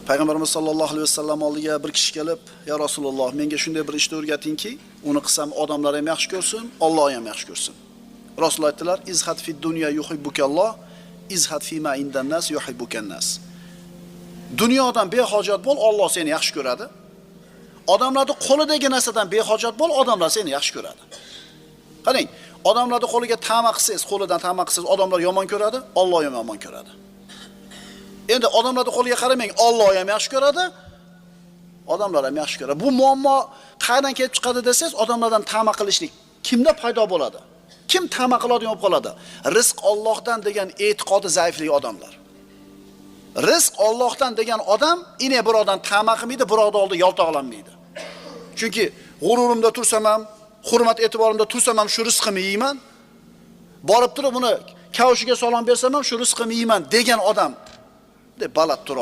Payg'ambarimiz sollallohu alayhi vasallam oldiga bir kishi kelib, "Ya Rasululloh, menga shunday bir ishni o'rgatingki, uni qilsam odamlar ham yaxshi ko'rsin, Alloh ham yaxshi ko'rsin." Rasululloh aytdilar: "Izhad fid dunya yuhibbukalloh, izhad fima indan nas yuhibbukan nas." Dunyodan behojat bo'l, Alloh seni yaxshi ko'radi. Odamlarning qo'lidagi narsadan behojat bo'l, odamlar seni yaxshi ko'radi. Qarang, odamlarning qo'liga ta'ma qilsangiz, qo'lidan ta'ma qilsangiz, odamlar yomon ko'radi, Alloh ham yomon ko'radi. Endi odamlarning qo'liga qaramang, Alloh ham yaxshi ko'radi, odamlar ham yaxshi ko'radi. Bu muammo qayerdan kelib chiqadi desangiz, odamlardan ta'ma qilishlik kimda paydo bo'ladi? Kim ta'ma qiladigan bo'lib qoladi? Rizq Allohdan degan e'tiqodi zaiflik odamlar. Rizq Allohdan degan odam ine birodan ta'ma qilmaydi, biroda oldi yaltoqlanmaydi. Chunki g'ururimda tursam ham, hurmat e'tiborimda tursam ham shu rizqimni yeyman. Borib turib uni kavshiga salom bersam ham shu rizqimni yeyman degan odam deb balat tura